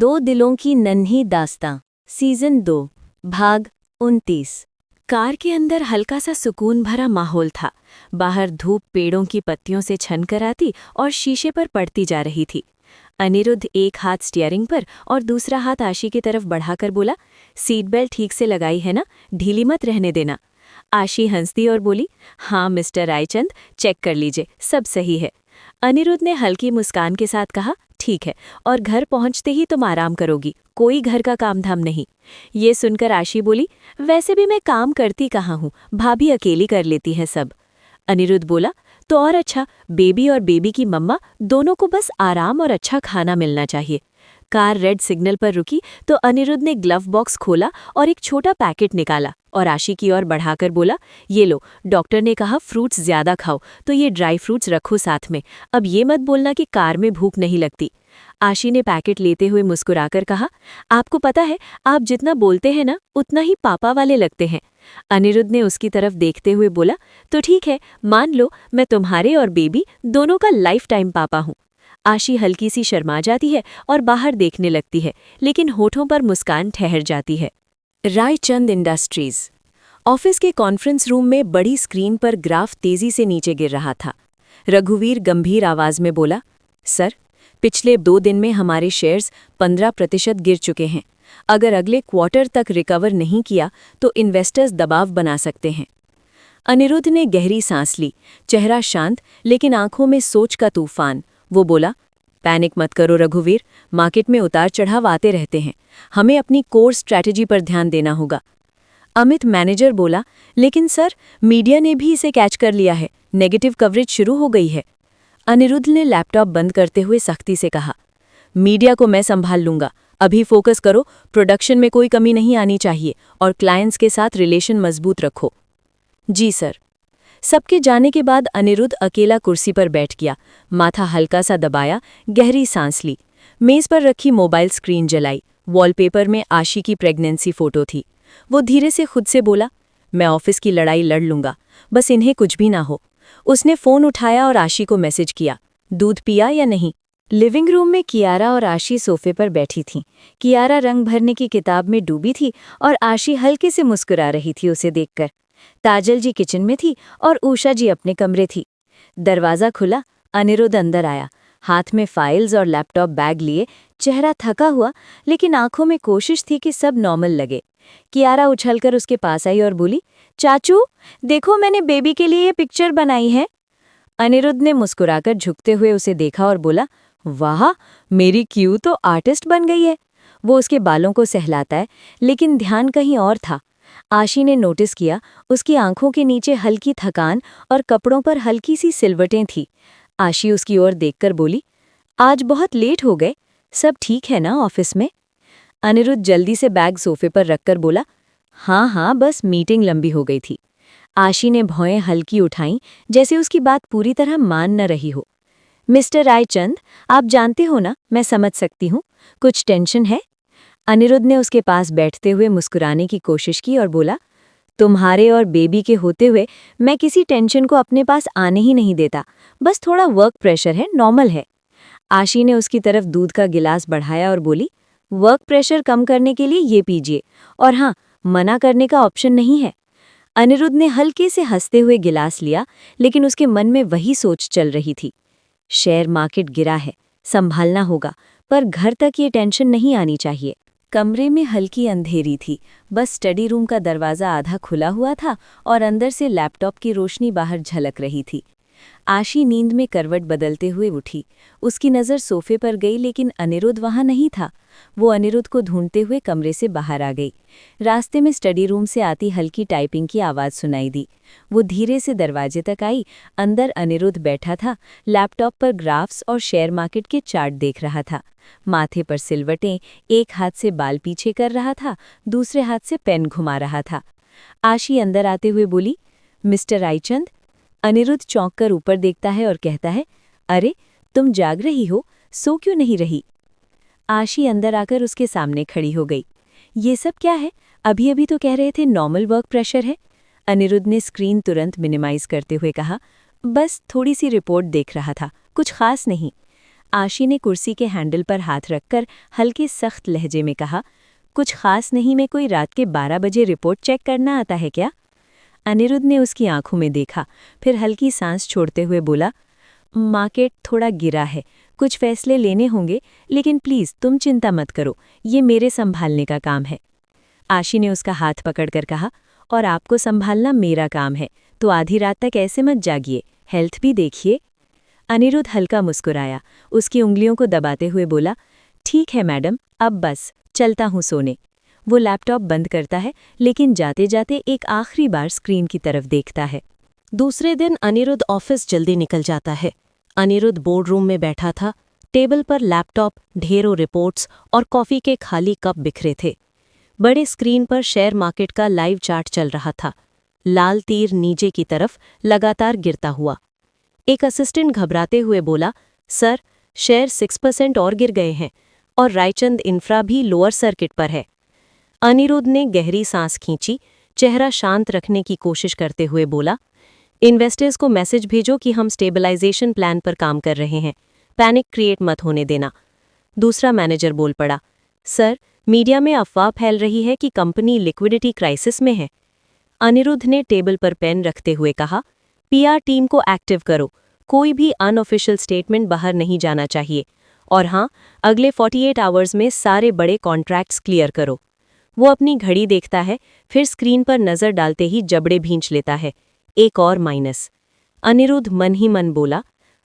दो दिलों की नन्ही दास्तां सीजन 2 भाग 29। कार के अंदर हल्का सा सुकून भरा माहौल था। बाहर धूप पेड़ों की पत्तियों से छन कर आती और शीशे पर पड़ती जा रही थी। अनिरुद्ध एक हाथ स्टीयरिंग पर और दूसरा हाथ आशी की तरफ बढ़ाकर बोला, सीट बेल्ट ठीक से लगाई है ना, ढीली मत रहने देना। आशी हंसती और बोली, हाँ मिस्टर रायचंद, चेक कर लीजिए, सब सही है। अनिरुद्ध ने हल्की मुस्कान के साथ कहा, ठीक है, और घर पहुंचते ही तुम आराम करोगी, कोई घर का काम धाम नहीं। ये सुनकर आशी बोली, वैसे भी मैं काम करती कहाँ हूँ, भाभी अकेली कर लेती है सब। अनिरुद्ध बोला, तो और अच्छा, बेबी और बेबी की मम्मा दोनों को बस आराम और अच्छा खाना मिलना चाहिए। कार रेड सिग्नल पर रुकी तो अनिरुद्ध ने ग्लव बॉक्स खोला और एक छोटा पैकेट निकाला और आशी की ओर बढ़ाकर बोला, ये लो, डॉक्टर ने कहा फ्रूट्स ज्यादा खाओ, तो ये ड्राई फ्रूट्स रखो साथ में। अब ये मत बोलना कि कार में भूख नहीं लगती। आशी ने पैकेट लेते हुए मुस्कुराकर कहा, आपको पता है, आप जितना बोलते हैं ना, उतना ही पापा वाले लगते हैं। अनिरुद्ध ने उसकी तरफ देखते हुए बोला, तो ठीक है, मान लो मैं तुम्हारे और बेबी दोनों का लाइफ टाइम पापा हूँ। आशी हल्की सी शर्मा जाती है और बाहर देखने लगती है, लेकिन होठों पर मुस्कान ठहर जाती है। रायचंद इंडस्ट्रीज ऑफिस के कॉन्फ्रेंस रूम में बड़ी स्क्रीन पर ग्राफ तेजी से नीचे गिर रहा था। रघुवीर गंभीर आवाज में बोला, सर, पिछले 2 दिन में हमारे शेयर्स 15% गिर चुके हैं। अगर अगले क्वार्टर तक रिकवर नहीं किया तो इन्वेस्टर्स दबाव बना सकते हैं। अनिरुद्ध ने गहरी सांस ली, चेहरा शांत लेकिन आंखों में सोच का तूफान। वो बोला, पैनिक मत करो रघुवीर, मार्केट में उतार चढ़ाव आते रहते हैं, हमें अपनी कोर स्ट्रैटेजी पर ध्यान देना होगा। अमित मैनेजर बोला, लेकिन सर, मीडिया ने भी इसे कैच कर लिया है, नेगेटिव कवरेज शुरू हो गई है। अनिरुद्ध ने लैपटॉप बंद करते हुए सख्ती से कहा, मीडिया को मैं संभाल लूंगा, अभी फोकस करो, प्रोडक्शन में कोई कमी नहीं आनी चाहिए और क्लाइंट्स के साथ रिलेशन मजबूत रखो। जी सर। सबके जाने के बाद अनिरुद्ध अकेला कुर्सी पर बैठ गया, माथा हल्का सा दबाया, गहरी सांस ली। मेज पर रखी मोबाइल स्क्रीन जलाई, वॉलपेपर में आशी की प्रेगनेंसी फोटो थी। वो धीरे से खुद से बोला, मैं ऑफिस की लड़ाई लड़ लूंगा, बस इन्हें कुछ भी ना हो। उसने फोन उठाया और आशी को मैसेज किया, दूध पिया या नहीं। लिविंग रूम में कियारा और आशी सोफे पर बैठी थीं। कियारा रंग भरने की किताब में डूबी थी और आशी हल्के से मुस्कुरा रही थी उसे देखकर। ताजल जी किचन में थी और उषा जी अपने कमरे थी। दरवाज़ा खुला, अनिरुद्ध अंदर आया, हाथ में फाइल्स और लैपटॉप बैग लिए, चेहरा थका हुआ लेकिन आंखों में कोशिश थी कि सब नॉर्मल लगे। कियारा उछलकर उसके पास आई और बोली, चाचू, देखो मैंने बेबी के लिए ये पिक्चर बनाई है। अनिरुद्ध ने मुस्कुराकर झुकते हुए उसे देखा और बोला, वाह, मेरी क्यू तो आर्टिस्ट बन गई है। वो उसके बालों को सहलाता है, लेकिन ध्यान कहीं और था। आशी ने नोटिस किया, उसकी आंखों के नीचे हल्की थकान और कपड़ों पर हल्की सी सिलवटें थीं। आशी उसकी ओर देखकर बोली, आज बहुत लेट हो गए, सब ठीक है ना ऑफिस में? अनिरुद्ध जल्दी से बैग सोफे पर रखकर बोला, हाँ हाँ, बस मीटिंग लंबी हो गई थी। आशी ने भौएं हल्की उठाईं, जैसे उसकी बात पूरी तरह मान न रही हो। मिस्टर रायचंद, आप जानते हो ना, मैं समझ सकती हूँ, कुछ टेंशन है? अनिरुद्ध ने उसके पास बैठते हुए मुस्कुराने की कोशिश की और बोला, तुम्हारे और बेबी के होते हुए मैं किसी टेंशन को अपने पास आने ही नहीं देता, बस थोड़ा वर्क प्रेशर है, नॉर्मल है। आशी ने उसकी तरफ दूध का गिलास बढ़ाया और बोली, वर्क प्रेशर कम करने के लिए ये पीजिए, और हाँ, मना करने का ऑप्शन नहीं है। अनिरुद्ध ने हल्के से हंसते हुए गिलास लिया, लेकिन उसके मन में वही सोच चल रही थी, शेयर मार्केट गिरा है, संभालना होगा, पर घर तक ये टेंशन नहीं आनी चाहिए। कमरे में हल्की अंधेरी थी, बस स्टडी रूम का दरवाज़ा आधा खुला हुआ था और अंदर से लैपटॉप की रोशनी बाहर झलक रही थी। आशी नींद में करवट बदलते हुए उठी। उसकी नज़र सोफे पर गई, लेकिन अनिरुद्ध वहाँ नहीं था। वो अनिरुद्ध को ढूंढते हुए कमरे से बाहर आ गई। रास्ते में स्टडी रूम से आती हल्की टाइपिंग की आवाज़ सुनाई दी। वो धीरे से दरवाजे तक आई। अंदर अनिरुद्ध बैठा था, लैपटॉप पर ग्राफ्स और शेयर मार्केट के चार्ट देख रहा था। माथे पर सिलवटें, एक हाथ से बाल पीछे कर रहा था, दूसरे हाथ से पेन घुमा रहा था। आशी अंदर आते हुए बोली, मिस्टर रायचंद। अनिरुद्ध चौंक कर ऊपर देखता है और कहता है, अरे, तुम जाग रही हो, सो क्यों नहीं रही? आशी अंदर आकर उसके सामने खड़ी हो गई। ये सब क्या है? अभी अभी तो कह रहे थे नॉर्मल वर्क प्रेशर है। अनिरुद्ध ने स्क्रीन तुरंत मिनिमाइज करते हुए कहा, बस थोड़ी सी रिपोर्ट देख रहा था, कुछ खास नहीं। आशी ने कुर्सी के हैंडल पर हाथ रखकर हल्के सख्त लहजे में कहा, कुछ खास नहीं, मैं कोई रात के 12 बजे रिपोर्ट चेक करना आता है क्या? अनिरुद्ध ने उसकी आंखों में देखा, फिर हल्की सांस छोड़ते हुए बोला, मार्केट थोड़ा गिरा है, कुछ फैसले लेने होंगे, लेकिन प्लीज तुम चिंता मत करो, ये मेरे संभालने का काम है। आशी ने उसका हाथ पकड़कर कहा, और आपको संभालना मेरा काम है, तो आधी रात तक ऐसे मत जागिए, हेल्थ भी देखिए। अनिरुद्ध हल्का मुस्कुराया, उसकी उंगलियों को दबाते हुए बोला, ठीक है मैडम, अब बस चलता हूँ सोने। वो लैपटॉप बंद करता है, लेकिन जाते जाते एक आखिरी बार स्क्रीन की तरफ देखता है। दूसरे दिन अनिरुद्ध ऑफिस जल्दी निकल जाता है। अनिरुद्ध बोर्ड रूम में बैठा था। टेबल पर लैपटॉप, ढेरों रिपोर्ट्स और कॉफी के खाली कप बिखरे थे। बड़े स्क्रीन पर शेयर मार्केट का लाइव चार्ट चल रहा था, लाल तीर नीचे की तरफ लगातार गिरता हुआ। एक असिस्टेंट घबराते हुए बोला, सर, शेयर 6% और गिर गए हैं और रायचंद इंफ्रा भी लोअर सर्किट पर है। अनिरुद्ध ने गहरी सांस खींची, चेहरा शांत रखने की कोशिश करते हुए बोला, इन्वेस्टर्स को मैसेज भेजो कि हम स्टेबलाइजेशन प्लान पर काम कर रहे हैं, पैनिक क्रिएट मत होने देना। दूसरा मैनेजर बोल पड़ा, सर, मीडिया में अफवाह फैल रही है कि कंपनी लिक्विडिटी क्राइसिस में है। अनिरुद्ध ने टेबल पर पेन रखते हुए कहा, पीआर टीम को एक्टिव करो, कोई भी अनऑफिशियल स्टेटमेंट बाहर नहीं जाना चाहिए, और हाँ, अगले 48 आवर्स में सारे बड़े कॉन्ट्रैक्ट्स क्लियर करो। वो अपनी घड़ी देखता है, फिर स्क्रीन पर नजर डालते ही जबड़े भींच लेता है, एक और माइनस। अनिरुद्ध मन ही मन बोला,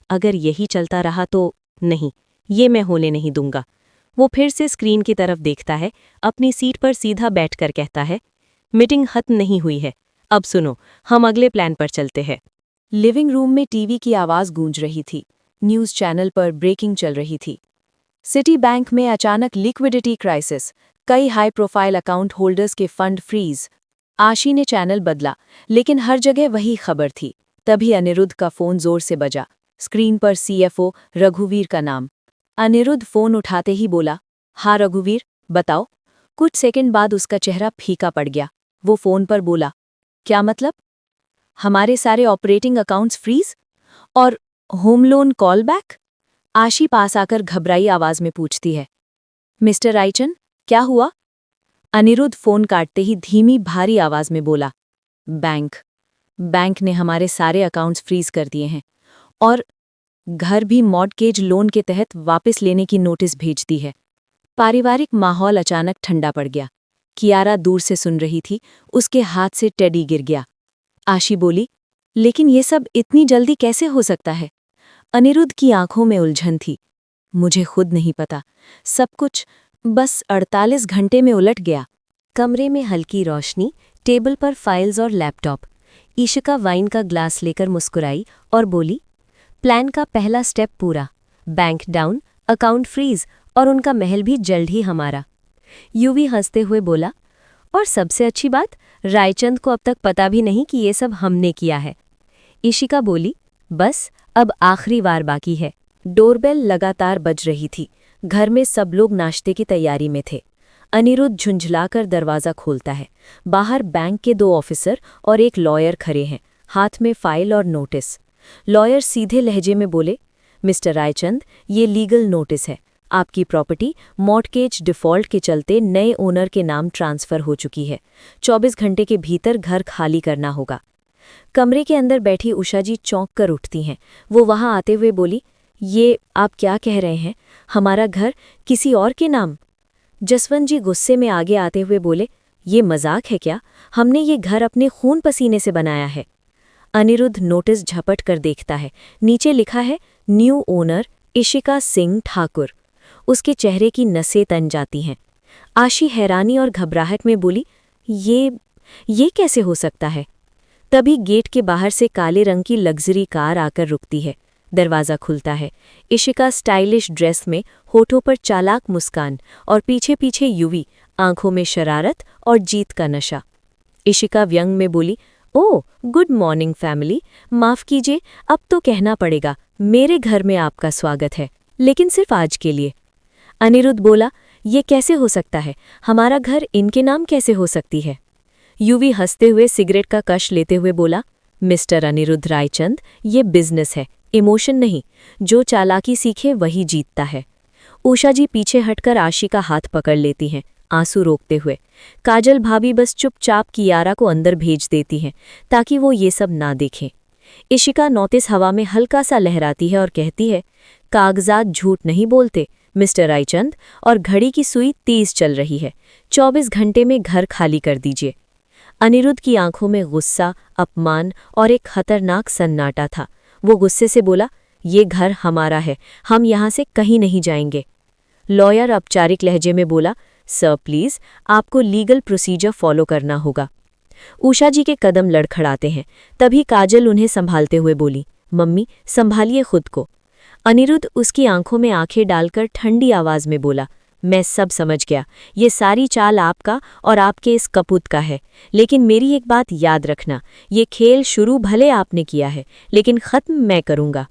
अगर यही चलता रहा तो नहीं, ये मैं होने नहीं दूंगा। वो फिर से स्क्रीन की तरफ देखता है, अपनी सीट पर सीधा बैठकर कहता है, मीटिंग खत्म नहीं हुई है, अब सुनो, हम अगले प्लान पर चलते हैं। लिविंग रूम में टीवी की आवाज गूंज रही थी। न्यूज चैनल पर ब्रेकिंग चल रही थी। सिटी बैंक में अचानक लिक्विडिटी क्राइसिस, कई हाई प्रोफाइल अकाउंट होल्डर्स के फंड फ्रीज। आशी ने चैनल बदला, लेकिन हर जगह वही खबर थी। तभी अनिरुद्ध का फोन जोर से बजा। स्क्रीन पर सीएफओ रघुवीर का नाम। अनिरुद्ध फोन उठाते ही बोला, हाँ रघुवीर, बताओ। कुछ सेकंड बाद उसका चेहरा फीका पड़ गया। वो फोन पर बोला, क्या मतलब? हमारे सारे ऑपरेटिंग अकाउंट्स फ्रीज और होम लोन कॉल बैक? आशी पास आकर घबराई आवाज में पूछती है, मिस्टर रायचंद, क्या हुआ? अनिरुद्ध फोन काटते ही धीमी भारी आवाज में बोला, बैंक ने हमारे सारे अकाउंट्स फ्रीज कर दिए हैं और घर भी मॉर्टगेज लोन के तहत वापस लेने की नोटिस भेज दी है। पारिवारिक माहौल अचानक ठंडा पड़ गया। कियारा दूर से सुन रही थी, उसके हाथ से टेडी गिर गया। आशी बोली, लेकिन ये सब इतनी जल्दी कैसे हो सकता है? अनिरुद्ध की आंखों में उलझन थी। मुझे खुद नहीं पता, सब कुछ बस 48 घंटे में उलट गया। कमरे में हल्की रोशनी, टेबल पर फाइल्स और लैपटॉप। ईशिका वाइन का ग्लास लेकर मुस्कुराई और बोली, प्लान का पहला स्टेप पूरा, बैंक डाउन, अकाउंट फ्रीज और उनका महल भी जल्द ही हमारा। यूवी हंसते हुए बोला, और सबसे अच्छी बात, रायचंद को अब तक पता भी नहीं कि ये सब हमने किया है। ईशिका बोली, बस अब आखिरी बार बाकी है। डोरबेल लगातार बज रही थी। घर में सब लोग नाश्ते की तैयारी में थे। अनिरुद्ध झुंझलाकर दरवाज़ा खोलता है। बाहर बैंक के 2 ऑफिसर और एक लॉयर खड़े हैं, हाथ में फाइल और नोटिस। लॉयर सीधे लहजे में बोले, मिस्टर रायचंद, ये लीगल नोटिस है। आपकी प्रॉपर्टी मॉर्टगेज डिफ़ॉल्ट के चलते नए ओनर के नाम ट्रांसफ़र हो चुकी है। 24 घंटे के भीतर घर खाली करना होगा। कमरे के अंदर बैठी उषा जी चौंक कर उठती हैं। वो वहां आते हुए बोली, ये आप क्या कह रहे हैं? हमारा घर किसी और के नाम? जसवंत जी गुस्से में आगे आते हुए बोले, ये मजाक है क्या? हमने ये घर अपने खून पसीने से बनाया है। अनिरुद्ध नोटिस झपट कर देखता है। नीचे लिखा है, न्यू ओनर इशिका सिंह ठाकुर। उसके चेहरे की नसें तन जाती हैं। आशी हैरानी और घबराहट में बोली, ये कैसे हो सकता है? तभी गेट के बाहर से काले रंग की लग्जरी कार आकर रुकती है। दरवाज़ा खुलता है। इशिका स्टाइलिश ड्रेस में, होठों पर चालाक मुस्कान और पीछे पीछे यूवी, आंखों में शरारत और जीत का नशा। इशिका व्यंग में बोली, ओह गुड मॉर्निंग फैमिली, माफ़ कीजिए, अब तो कहना पड़ेगा, मेरे घर में आपका स्वागत है, लेकिन सिर्फ आज के लिए। अनिरुद्ध बोला, ये कैसे हो सकता है? हमारा घर इनके नाम कैसे हो सकती है? यूवी हंसते हुए सिगरेट का कश लेते हुए बोला, मिस्टर अनिरुद्ध रायचंद, ये बिजनेस है, इमोशन नहीं, जो चालाकी सीखे वही जीतता है। उषा जी पीछे हटकर आशी का हाथ पकड़ लेती हैं, आंसू रोकते हुए। काजल भाभी बस चुपचाप कियारा को अंदर भेज देती हैं ताकि वो ये सब ना देखें। इशिका नोटिस हवा में हल्का सा लहराती है और कहती है, कागजात झूठ नहीं बोलते मिस्टर रायचंद, और घड़ी की सुई तेज चल रही है। 24 घंटे में घर खाली कर दीजिए। अनिरुद्ध की आंखों में गुस्सा, अपमान और एक खतरनाक सन्नाटा था। वो गुस्से से बोला, ये घर हमारा है, हम यहाँ से कहीं नहीं जाएंगे। लॉयर औपचारिक लहजे में बोला, सर प्लीज, आपको लीगल प्रोसीजर फॉलो करना होगा। उषा जी के कदम लड़खड़ाते हैं। तभी काजल उन्हें संभालते हुए बोली, मम्मी संभालिए खुद को। अनिरुद्ध उसकी आंखों में आंखें डालकर ठंडी आवाज में बोला, मैं सब समझ गया, ये सारी चाल आपका और आपके इस कपूत का है। लेकिन मेरी एक बात याद रखना, ये खेल शुरू भले आपने किया है, लेकिन खत्म मैं करूंगा।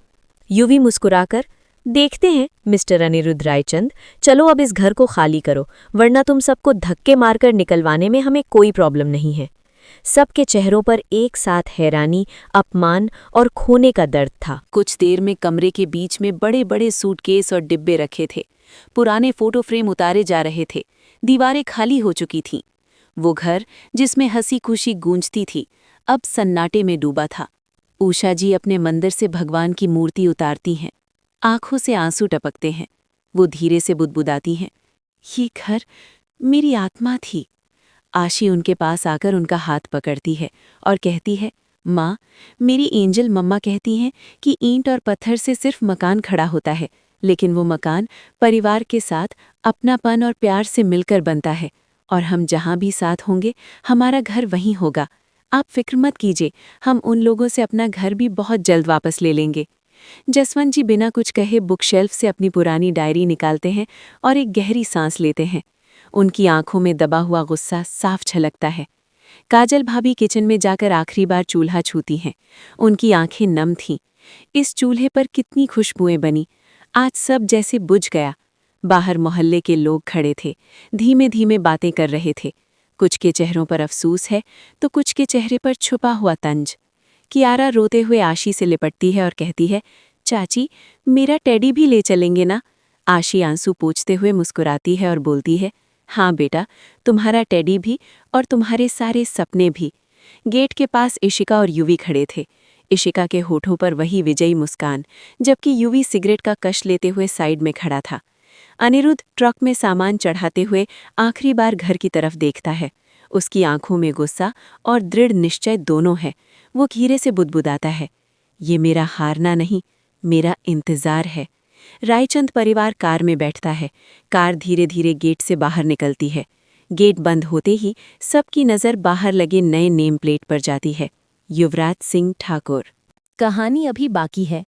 युवी मुस्कुराकर, देखते हैं मिस्टर अनिरुद्ध रायचंद, चलो अब इस घर को खाली करो, वरना तुम सबको धक्के मारकर निकलवाने में हमें कोई प्रॉब्लम नहीं है। सबके चेहरों पर एक साथ हैरानी, अपमान और खोने का दर्द था। कुछ देर में कमरे के बीच में बड़े बड़े सूटकेस और डिब्बे रखे थे। पुराने फोटो फ्रेम उतारे जा रहे थे। दीवारें खाली हो चुकी थीं। वो घर जिसमें हंसी खुशी गूंजती थी, अब सन्नाटे में डूबा था। उषा जी अपने मंदिर से भगवान की मूर्ति उतारती हैं। आंखों से आंसू टपकते हैं। वो धीरे से बुदबुदाती हैं, ये घर मेरी आत्मा थी। आशी उनके पास आकर उनका हाथ पकड़ती है और कहती है, माँ, मेरी एंजल मम्मा कहती हैं कि ईंट और पत्थर से सिर्फ मकान खड़ा होता है, लेकिन वो मकान परिवार के साथ अपनापन और प्यार से मिलकर बनता है, और हम जहाँ भी साथ होंगे हमारा घर वहीं होगा। आप फिक्र मत कीजिए, हम उन लोगों से अपना घर भी बहुत जल्द वापस ले लेंगे। जसवंत जी बिना कुछ कहे बुकशेल्फ से अपनी पुरानी डायरी निकालते हैं और एक गहरी सांस लेते हैं। उनकी आंखों में दबा हुआ गुस्सा साफ झलकता है। काजल भाभी किचन में जाकर आखिरी बार चूल्हा छूती हैं। उनकी आंखें नम थीं। इस चूल्हे पर कितनी खुशबुएं बनी, आज सब जैसे बुझ गया। बाहर मोहल्ले के लोग खड़े थे, धीमे धीमे बातें कर रहे थे। कुछ के चेहरों पर अफसोस है तो कुछ के चेहरे पर छुपा हुआ तंज। कियारा रोते हुए आशी से लिपटती है और कहती है, चाची, मेरा टेडी भी ले चलेंगे ना? आशी आंसू पोंछते हुए मुस्कुराती है और बोलती है, हाँ बेटा, तुम्हारा टेडी भी और तुम्हारे सारे सपने भी। गेट के पास इशिका और युवी खड़े थे। इशिका के होठों पर वही विजयी मुस्कान, जबकि युवी सिगरेट का कश लेते हुए साइड में खड़ा था। अनिरुद्ध ट्रक में सामान चढ़ाते हुए आखिरी बार घर की तरफ देखता है। उसकी आंखों में गुस्सा और दृढ़ निश्चय दोनों है। वो धीरे से बुदबुदाता है, ये मेरा हारना नहीं, मेरा इंतजार है। रायचंद परिवार कार में बैठता है। कार धीरे धीरे गेट से बाहर निकलती है। गेट बंद होते ही सबकी नज़र बाहर लगे नए नेम प्लेट पर जाती है, युवराज सिंह ठाकुर। कहानी अभी बाकी है।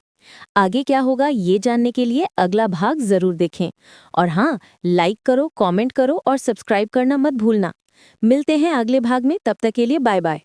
आगे क्या होगा ये जानने के लिए अगला भाग जरूर देखें। और हाँ, लाइक करो, कमेंट करो और सब्सक्राइब करना मत भूलना। मिलते हैं अगले भाग में, तब तक के लिए बाय बाय।